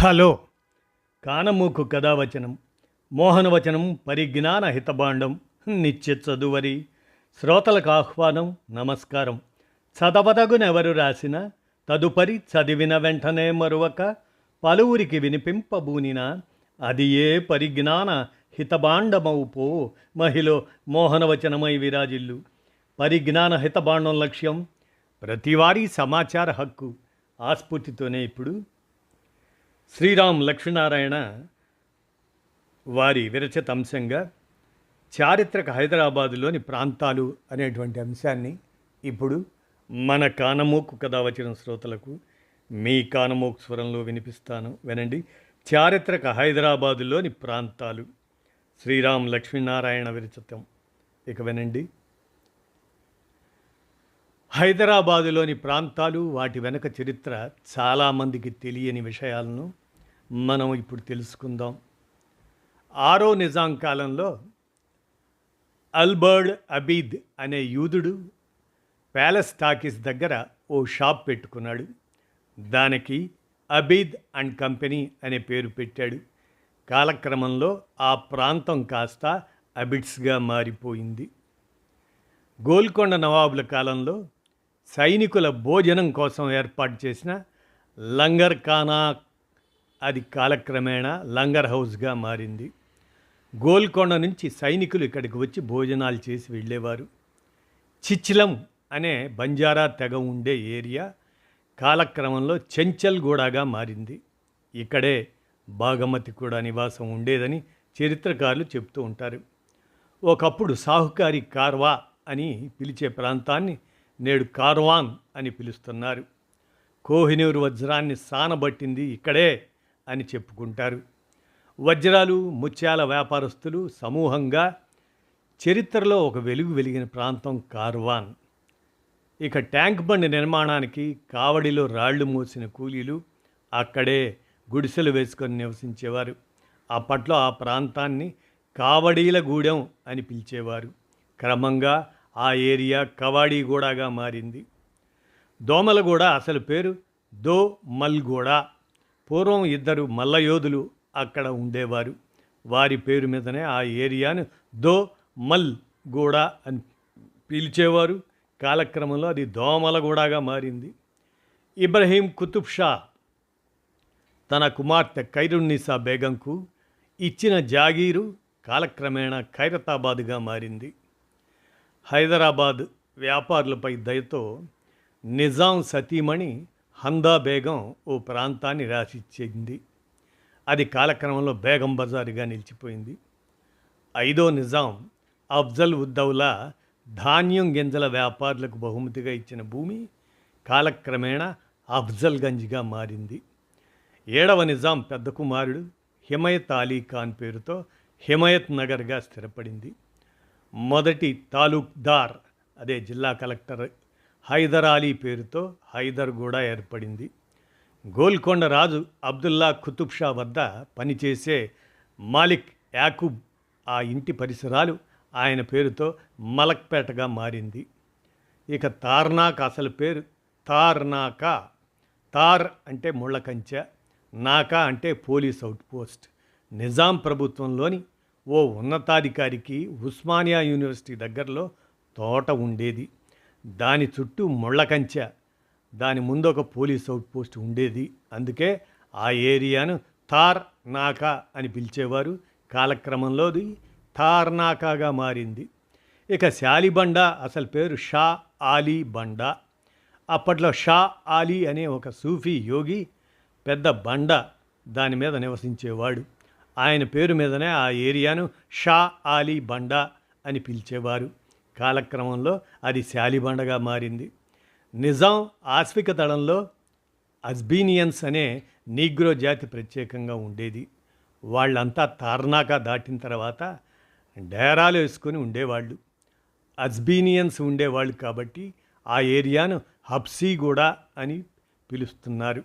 Hello కానమూకు కథావచనం మోహనవచనం పరిజ్ఞాన హితబాండం నిత్య చదువరి శ్రోతలకు ఆహ్వానం నమస్కారం. చదవదగునెవరు రాసిన తదుపరి చదివిన వెంటనే మరొక పలువురికి వినిపింపబూనిన అది ఏ పరిజ్ఞాన హితబాండమౌపో మహిళ మోహనవచనమై విరాజిల్లు. పరిజ్ఞాన హితబాండం లక్ష్యం ప్రతివారీ సమాచార హక్కు. ఆస్ఫూర్తితోనే ఇప్పుడు శ్రీరామ్ లక్ష్మీనారాయణ వారి విరచిత అంశంగా చారిత్రక హైదరాబాదులోని ప్రాంతాలు అనేటువంటి అంశాన్ని ఇప్పుడు మన కానమోకు కథ వచ్చిన శ్రోతలకు మీ కానమోకు స్వరంలో వినిపిస్తాను, వినండి. చారిత్రక హైదరాబాదులోని ప్రాంతాలు, శ్రీరామ్ లక్ష్మీనారాయణ విరచితం. ఇక వినండి. హైదరాబాదులోని ప్రాంతాలు, వాటి వెనక చరిత్ర చాలామందికి తెలియని విషయాలను మనం ఇప్పుడు తెలుసుకుందాం. 6వ నిజాం కాలంలో అల్బర్డ్ అబీద్ అనే యూదుడు ప్యాలెస్ టాకీస్ దగ్గర ఓ షాప్ పెట్టుకున్నాడు. దానికి అబీద్ అండ్ కంపెనీ అనే పేరు పెట్టాడు. కాలక్రమంలో ఆ ప్రాంతం కాస్త అబిడ్స్గా మారిపోయింది. గోల్కొండ నవాబుల కాలంలో సైనికుల భోజనం కోసం ఏర్పాటు చేసిన లంగర్ ఖానా అది కాలక్రమేణా లంగర్ హౌస్గా మారింది. గోల్కొండ నుంచి సైనికులు ఇక్కడికి వచ్చి భోజనాలు చేసి వెళ్ళేవారు. చిచ్లం అనే బంజారా తెగ ఉండే ఏరియా కాలక్రమంలో చెంచల్గూడగా మారింది. ఇక్కడే బాగమతి కూడా నివాసం ఉండేదని చరిత్రకారులు చెప్తూ ఉంటారు. ఒకప్పుడు సాహుకారి కార్వా అని పిలిచే ప్రాంతాన్ని నేడు కార్వాన్ అని పిలుస్తున్నారు. కోహినూరు వజ్రాన్ని సానబట్టింది ఇక్కడే అని చెప్పుకుంటారు. వజ్రాలు ముత్యాల వ్యాపారస్తులు సమూహంగా చరిత్రలో ఒక వెలుగు వెలిగిన ప్రాంతం కార్వాన్. ఇక ట్యాంక్ బండ్ నిర్మాణానికి కావడిలో రాళ్లు మోసిన కూలీలు అక్కడే గుడిసెలు వేసుకొని నివసించేవారు. అప్పట్లో ఆ ప్రాంతాన్ని కావడీల గూడెం అని పిలిచేవారు. క్రమంగా ఆ ఏరియా కవాడీగూడగా మారింది. దోమలగూడ అసలు పేరు దో మల్గూడ. పూర్వం 2 మల్లయోధులు అక్కడ ఉండేవారు. వారి పేరు మీదనే ఆ ఏరియాను దో మల్ గూడ అని పిలిచేవారు. కాలక్రమంలో అది దోమలగూడగా మారింది. ఇబ్రహీం కుతుబ్ షా తన కుమార్తె ఖైరున్నీసా బేగంకు ఇచ్చిన జాగీరు కాలక్రమేణా ఖైరతాబాద్గా మారింది. హైదరాబాద్ వ్యాపారులపై దయతో నిజాం సతీమణి హందా బేగం ఓ ప్రాంతాన్ని రాసిచ్చింది. అది కాలక్రమంలో బేగం బజారుగా నిలిచిపోయింది. 5వ నిజాం అఫ్జల్ ఉద్దౌలా ధాన్యం గింజల వ్యాపారులకు బహుమతిగా ఇచ్చిన భూమి కాలక్రమేణా అఫ్జల్గంజ్గా మారింది. 7వ నిజాం పెద్ద కుమారుడు హిమయత్ అలీ ఖాన్ పేరుతో హిమయత్ నగర్గా స్థిరపడింది. మొదటి తాలూక్దార్ అదే జిల్లా కలెక్టర్ హైదర్ అలీ పేరుతో హైదర్ కూడా ఏర్పడింది. గోల్కొండ రాజు అబ్దుల్లా కుతుబ్ షా వద్ద పనిచేసే మాలిక్ యాకూబ్ ఆ ఇంటి పరిసరాలు ఆయన పేరుతో మలక్పేటగా మారింది. ఇక తార్నాక్ అసలు పేరు తార్నాకా. తార్ అంటే ముళ్ళకంచె, నాకా అంటే పోలీస్ అవుట్ పోస్ట్. నిజాం ప్రభుత్వంలోని ఓ ఉన్నతాధికారికి ఉస్మానియా యూనివర్సిటీ దగ్గరలో తోట ఉండేది. దాని చుట్టూ ముళ్ళకంచె, దాని ముందు ఒక పోలీస్ అవుట్ పోస్ట్ ఉండేది. అందుకే ఆ ఏరియాను తార్ నాకా అని పిలిచేవారు. కాలక్రమంలో అది తార్నాకాగా మారింది. ఇక శాలిబండ అసలు పేరు షా ఆలీ బండ. అప్పట్లో షా ఆలీ అనే ఒక సూఫీ యోగి పెద్ద బండ దాని మీద నివసించేవాడు. ఆయన పేరు మీదనే ఆ ఏరియాను షా ఆలీ బండ అని పిలిచేవారు. కాలక్రమంలో అది శాలిబండగా మారింది. నిజాం ఆస్విక దళంలో అజ్బీనియన్స్ అనే నీగ్రో జాతి ప్రత్యేకంగా ఉండేది. వాళ్ళంతా తార్నాకా దాటిన తర్వాత డేరాలు వేసుకొని ఉండేవాళ్ళు. అజ్బీనియన్స్ ఉండేవాళ్ళు కాబట్టి ఆ ఏరియాను హబ్సీగూడ అని పిలుస్తున్నారు.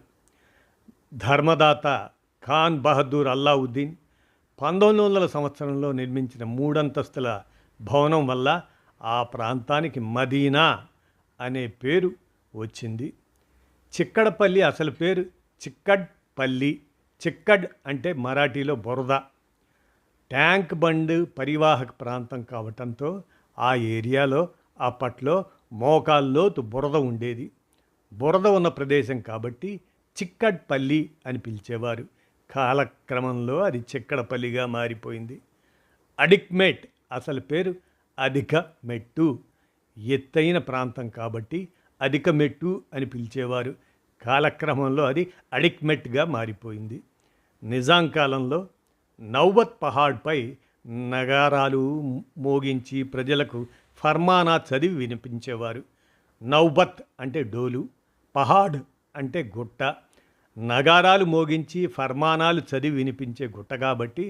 ధర్మదాత ఖాన్ బహదూర్ అల్లావుద్దీన్ 1900 సంవత్సరంలో నిర్మించిన 3 అంతస్తుల భవనం వల్ల ఆ ప్రాంతానికి మదీనా అనే పేరు వచ్చింది. చిక్కడపల్లి అసలు పేరు చిక్కడ్పల్లి. చిక్కడ్ అంటే మరాఠీలో బురద. ట్యాంక్ బండ్ పరివాహక ప్రాంతం కావటంతో ఆ ఏరియాలో అప్పట్లో మోకాల్లోతు బురద ఉండేది. బురద ఉన్న ప్రదేశం కాబట్టి చిక్కడ్పల్లి అని పిలిచేవారు. కాలక్రమంలో అది చిక్కడపల్లిగా మారిపోయింది. అడిక్మేట్ అసలు పేరు అధిక మెట్టు, ఎత్తైన ప్రాంతం కాబట్టి అధిక మెట్టు అని పిలిచేవారు. కాలక్రమంలో అది అడిక్మెట్గా మారిపోయింది. నిజాం కాలంలో నౌబత్ పహాడ్పై నగారాలు మోగించి ప్రజలకు ఫర్మానా చదివి వినిపించేవారు. నౌబత్ అంటే డోలు, పహాడ్ అంటే గుట్ట. నగారాలు మోగించి ఫర్మానాలు చదివి వినిపించే గుట్ట కాబట్టి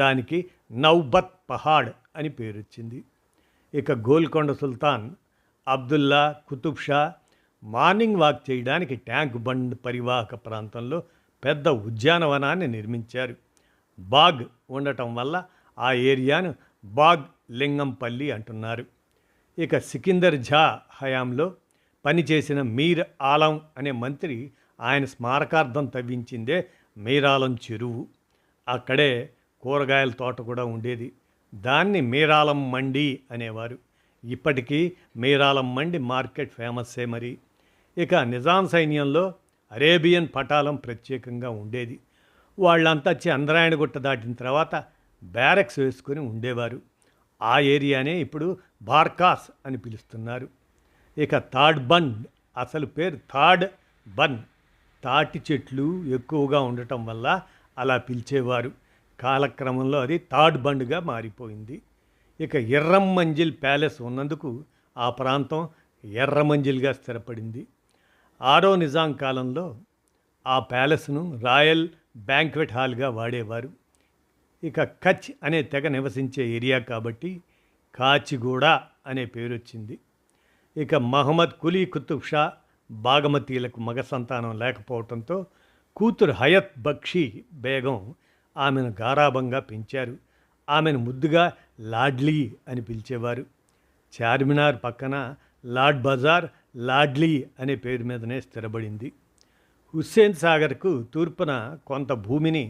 దానికి నౌబత్ పహాడ్ అని పేరొచ్చింది. ఇక గోల్కొండ సుల్తాన్ అబ్దుల్లా కుతుబ్ షా మార్నింగ్ వాక్ చేయడానికి ట్యాంక్ బండ్ పరివాహక ప్రాంతంలో పెద్ద ఉద్యానవనాన్ని నిర్మించారు. బాగ్ ఉండటం వల్ల ఆ ఏరియాను బాగ్ లింగంపల్లి అంటున్నారు. ఇక సికిందర్ జా హయాంలో పనిచేసిన మీర్ ఆలం అనే మంత్రి ఆయన స్మారకార్థం తవ్వించిందే మీరాలం చెరువు. అక్కడే కూరగాయల తోట కూడా ఉండేది. దాన్ని మీరాలం మండి అనేవారు. ఇప్పటికీ మీరాలం మండి మార్కెట్ ఫేమస్సే మరి. ఇక నిజాం సైన్యంలో అరేబియన్ పటాలం ప్రత్యేకంగా ఉండేది. వాళ్ళంతా చంద్రాయణగుట్ట దాటిన తర్వాత బ్యారక్స్ వేసుకొని ఉండేవారు. ఆ ఏరియానే ఇప్పుడు బార్కాస్ అని పిలుస్తున్నారు. ఇక థాడ్ బండ్ అసలు పేరు థాడ్ బన్. తాటి చెట్లు ఎక్కువగా ఉండటం వల్ల అలా పిలిచేవారు. కాలక్రమంలో అది థాడ్ బండ్గా మారిపోయింది. ఇక ఎర్రమంజిల్ ప్యాలెస్ ఉన్నందుకు ఆ ప్రాంతం ఎర్రమంజిల్గా స్థిరపడింది. ఆరో నిజాం కాలంలో ఆ ప్యాలెస్ను రాయల్ బ్యాంక్వెట్ హాల్గా వాడేవారు. ఇక కచ్ అనే తెగ నివసించే ఏరియా కాబట్టి కాచిగూడ అనే పేరు వచ్చింది. ఇక మహమ్మద్ కులీ కుతుబ్ షా బాగమతీలకు మగ సంతానం లేకపోవడంతో కూతురు హయత్ బక్షీ బేగం ఆమెను గారాబంగా పెంచారు. ఆమెను ముద్దుగా లాడ్లీ అని పిలిచేవారు. చార్మినార్ పక్కన లాడ్ బజార్ లాడ్లీ అనే పేరు మీదనే స్థిరపడింది. హుస్సేన్ సాగర్కు తూర్పున కొంత భూమిని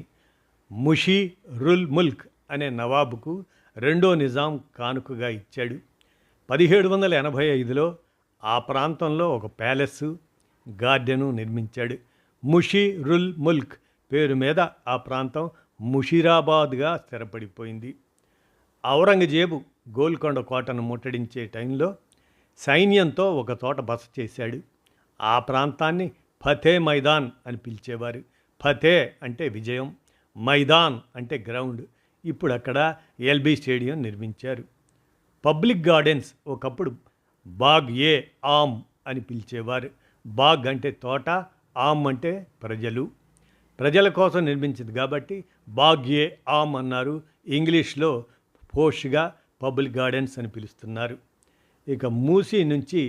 ముషీ రుల్ ముల్క్ అనే నవాబుకు రెండో నిజాం కానుకగా ఇచ్చాడు. 1785లో ఆ ప్రాంతంలో ఒక ప్యాలెస్సు, గార్డెను నిర్మించాడు. ముషీ రుల్ ముల్క్ పేరు మీద ఆ ప్రాంతం ముషీరాబాద్గా స్థిరపడిపోయింది. ఔరంగజేబు గోల్కొండ కోటను ముట్టడించే టైంలో సైన్యంతో ఒక చోట బస చేశాడు. ఆ ప్రాంతాన్ని ఫతే మైదాన్ అని పిలిచేవారు. ఫతే అంటే విజయం, మైదాన్ అంటే గ్రౌండ్. ఇప్పుడు అక్కడ ఎల్బీ స్టేడియం నిర్మించారు. పబ్లిక్ గార్డెన్స్ ఒకప్పుడు బాగ్ ఏ ఆమ్ అని పిలిచేవారు. బాగ్ అంటే తోట, ఆమ్ అంటే ప్రజలు. ప్రజల కోసం నిర్మించింది కాబట్టి బాగ్ ఏ ఆమ్ అన్నారు. ఇంగ్లీష్లో పోష్గా పబ్లిక్ గార్డెన్స్ అని పిలుస్తున్నారు. ఇక మూసీ నుంచి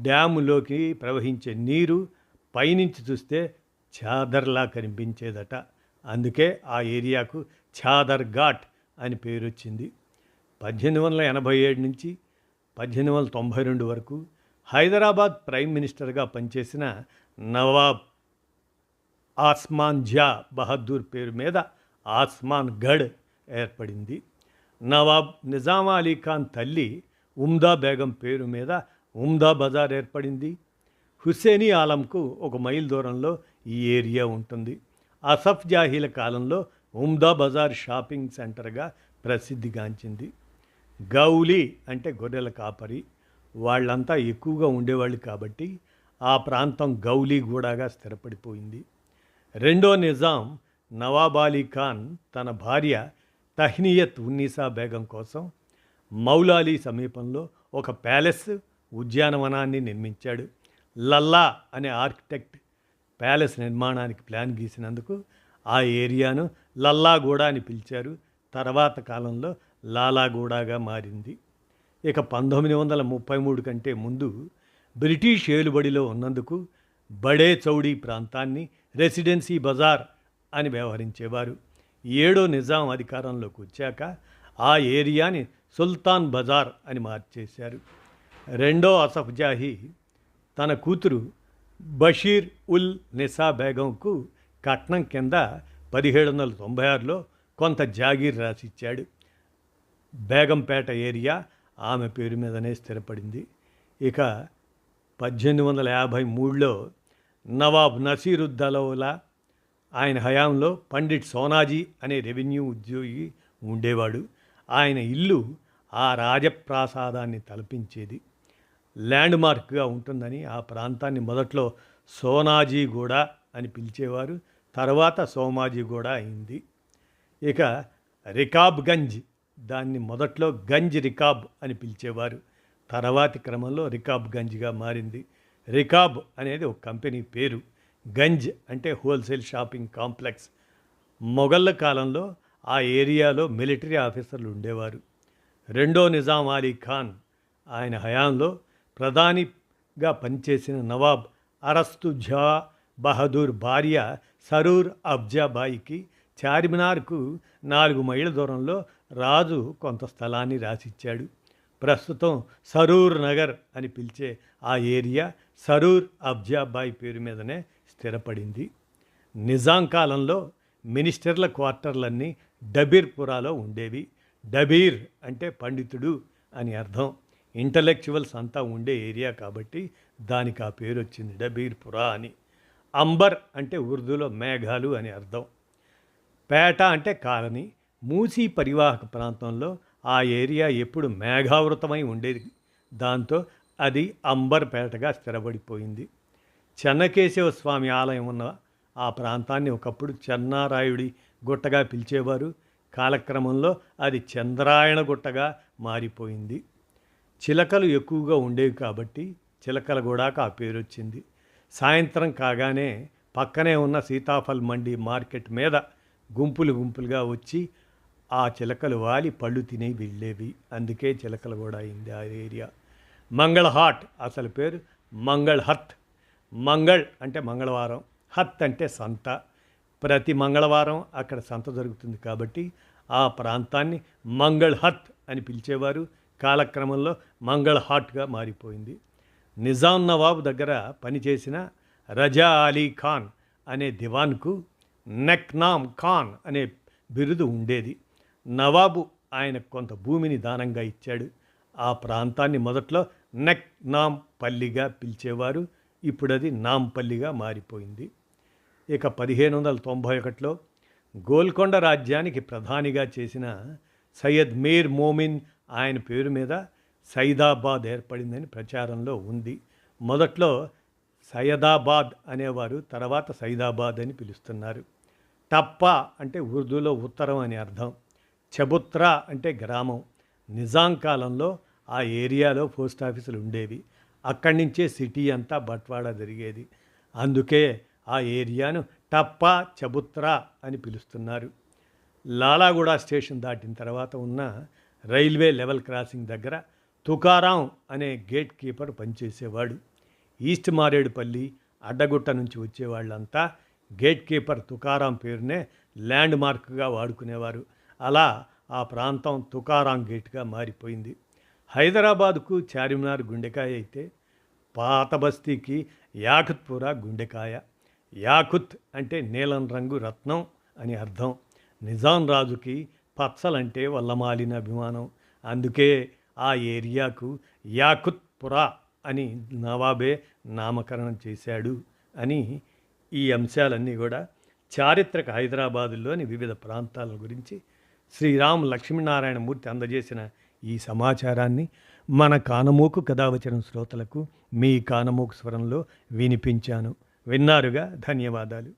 డ్యాములోకి ప్రవహించే నీరు పైనుంచి చూస్తే చాదర్లా కనిపించేదట. అందుకే ఆ ఏరియాకు చాదర్ ఘాట్ అని పేరు వచ్చింది. 1887 నుంచి 1892 వరకు హైదరాబాద్ ప్రైమ్ మినిస్టర్గా పనిచేసిన నవాబ్ ఆస్మాన్ జా బహదూర్ పేరు మీద ఆస్మాన్ గఢ్ ఏర్పడింది. నవాబ్ నిజాం అలీ ఖాన్ తల్లి ఉమ్దా బేగం పేరు మీద ఉమ్దా బజార్ ఏర్పడింది. హుస్సేనీ ఆలంకు 1 మైల్ దూరంలో ఈ ఏరియా ఉంటుంది. అసఫ్ జాహీల కాలంలో ఉమ్దా బజార్ షాపింగ్ సెంటర్గా ప్రసిద్ధిగాంచింది. గౌలీ అంటే గొర్రెల కాపరి. వాళ్ళంతా ఎక్కువగా ఉండేవాళ్ళు కాబట్టి ఆ ప్రాంతం గౌలీగూడగా స్థిరపడిపోయింది. రెండో నిజాం నవాబ్ అలీ ఖాన్ తన భార్య తహ్నియత్ ఉన్నీసా బేగం కోసం మౌలాలి సమీపంలో ఒక ప్యాలెస్, ఉద్యానవనాన్ని నిర్మించాడు. లల్లా అనే ఆర్కిటెక్ట్ ప్యాలెస్ నిర్మాణానికి ప్లాన్ గీసినందుకు ఆ ఏరియాను లల్లాగూడ అని పిలిచారు. తర్వాత కాలంలో లాలాగూడగా మారింది. ఇక 1933 కంటే ముందు బ్రిటిష్ ఏలుబడిలో ఉన్నందుకు బడే చౌడీ ప్రాంతాన్ని రెసిడెన్సీ బజార్ అని వ్యవహరించేవారు. 7వ నిజాం అధికారంలోకి వచ్చాక ఆ ఏరియాని సుల్తాన్ బజార్ అని మార్చేశారు. రెండో అసఫ్ జాహీ తన కూతురు బషీర్ ఉల్ నిసా బేగంకు కట్నం కింద 1796లో కొంత జాగీర్ రాసిచ్చాడు. బేగంపేట ఏరియా ఆమె పేరు మీదనే స్థిరపడింది. ఇక 1853లో నవాబ్ నసీరుద్దౌలా ఆయన హయాంలో పండిట్ సోనాజీ అనే రెవెన్యూ ఉద్యోగి ఉండేవాడు. ఆయన ఇల్లు ఆ రాజప్రాసాదాన్ని తలపించేది. ల్యాండ్ మార్క్గా ఉంటుందని ఆ ప్రాంతాన్ని మొదట్లో సోనాజీగూడ అని పిలిచేవారు. తర్వాత సోమాజీగూడ అయింది. ఇక రికాబ్గంజ్, దాన్ని మొదట్లో గంజ్ రికాబ్ అని పిలిచేవారు. తర్వాతి క్రమంలో రికాబ్గంజ్గా మారింది. రికాబ్ అనేది ఒక కంపెనీ పేరు. గంజ్ అంటే హోల్సేల్ షాపింగ్ కాంప్లెక్స్. మొఘళ్ళ కాలంలో ఆ ఏరియాలో మిలిటరీ ఆఫీసర్లు ఉండేవారు. రెండో నిజాం అలీ ఖాన్ ఆయన హయాంలో ప్రధానిగా పనిచేసిన నవాబ్ అరస్తు జా బహదూర్ భార్య సరూర్ అఫ్జాబాయికి చార్మినార్కు 4 మైళ్ళ దూరంలో రాజు కొంత స్థలాన్ని రాసిచ్చాడు. ప్రస్తుతం సరూర్ నగర్ అని పిలిచే ఆ ఏరియా సరూర్ అఫ్జాబాయి పేరు మీదనే స్థిరపడింది. నిజాం కాలంలో మినిస్టర్ల క్వార్టర్లన్నీ డబీర్పురాలో ఉండేవి. డబీర్ అంటే పండితుడు అని అర్థం. ఇంటలెక్చువల్స్ అంతా ఉండే ఏరియా కాబట్టి దానికి ఆ పేరు వచ్చింది, డబీర్పురా అని. అంబర్ అంటే ఉర్దూలో మేఘాలు అని అర్థం. పేట అంటే కాలనీ. మూసీ పరివాహక ప్రాంతంలో ఆ ఏరియా ఎప్పుడు మేఘావృతమై ఉండేది. దాంతో అది అంబర్పేటగా స్థిరపడిపోయింది. చెన్నకేశవ స్వామి ఆలయం ఉన్న ఆ ప్రాంతాన్ని ఒకప్పుడు చెన్నారాయుడి గుట్టగా పిలిచేవారు. కాలక్రమంలో అది చంద్రాయణ గుట్టగా మారిపోయింది. చిలకలు ఎక్కువగా ఉండేవి కాబట్టి చిలకలగూడకు ఆ పేరు వచ్చింది. సాయంత్రం కాగానే పక్కనే ఉన్న సీతాఫల్ మండి మార్కెట్ మీద గుంపులుగా వచ్చి ఆ చిలకలు వాలి పళ్ళు తిని వెళ్ళేవి. అందుకే చిలకలగూడ అయింది ఆ ఏరియా. మంగళహాట్ అసలు పేరు మంగళహత్. మంగళ్ అంటే మంగళవారం, హత్ అంటే సంత. ప్రతి మంగళవారం అక్కడ సంత జరుగుతుంది కాబట్టి ఆ ప్రాంతాన్ని మంగళహత్ అని పిలిచేవారు. కాలక్రమంలో మంగళహాట్గా మారిపోయింది. నిజాం నవాబు దగ్గర పనిచేసిన రజా అలీ ఖాన్ అనే దివాన్కు నెక్నామ్ ఖాన్ అనే బిరుదు ఉండేది. నవాబు ఆయనకు కొంత భూమిని దానంగా ఇచ్చాడు. ఆ ప్రాంతాన్ని మొదట్లో నెక్నామ్ పల్లిగా పిలిచేవారు. ఇప్పుడు అది నాంపల్లిగా మారిపోయింది. ఇక 1591లో గోల్కొండ రాజ్యానికి ప్రధానిగా చేసిన సయ్యద్ మీర్ మోమిన్ ఆయన పేరు మీద సైదాబాద్ ఏర్పడిందని ప్రచారంలో ఉంది. మొదట్లో సయ్యదాబాద్ అనేవారు, తర్వాత సైదాబాద్ అని పిలుస్తున్నారు. టప్పా అంటే ఉర్దూలో ఉత్తరం అని అర్థం. చబుత్రా అంటే గ్రామం. నిజాం కాలంలో ఆ ఏరియాలో పోస్ట్ ఆఫీసులు ఉండేవి. అక్కడి నుంచే సిటీ అంతా బట్వాడా జరిగేది. అందుకే ఆ ఏరియాను టప్పా చబుత్రా అని పిలుస్తున్నారు. లాలాగూడ స్టేషన్ దాటిన తర్వాత ఉన్న రైల్వే లెవెల్ క్రాసింగ్ దగ్గర తుకారాం అనే గేట్ కీపర్ పనిచేసేవాడు. ఈస్ట్ మారేడుపల్లి, అడ్డగుట్ట నుంచి వచ్చేవాళ్ళంతా గేట్ కీపర్ తుకారాం పేరునే ల్యాండ్ మార్క్గా వాడుకునేవారు. అలా ఆ ప్రాంతం తుకారాం గేట్గా మారిపోయింది. హైదరాబాదుకు చార్మినార్ గుండెకాయ అయితే పాత బస్తీకి యాకుత్పురా గుండెకాయ. యాకుత్ అంటే నీలం రంగు రత్నం అని అర్థం. నిజాం రాజుకి పచ్చలంటే వల్లమాలిన అభిమానం. అందుకే ఆ ఏరియాకు యాకుత్పురా అని నవాబే నామకరణం చేశాడు అని. ఈ అంశాలన్నీ కూడా చారిత్రక హైదరాబాదులోని వివిధ ప్రాంతాల గురించి శ్రీరామ్ లక్ష్మీనారాయణమూర్తి అందజేసిన ఈ సమాచారాన్ని మన కానమోకు కథావచనం శ్రోతలకు మీ కానమోకు స్వరంలో వినిపించాను. విన్నారుగా, ధన్యవాదాలు.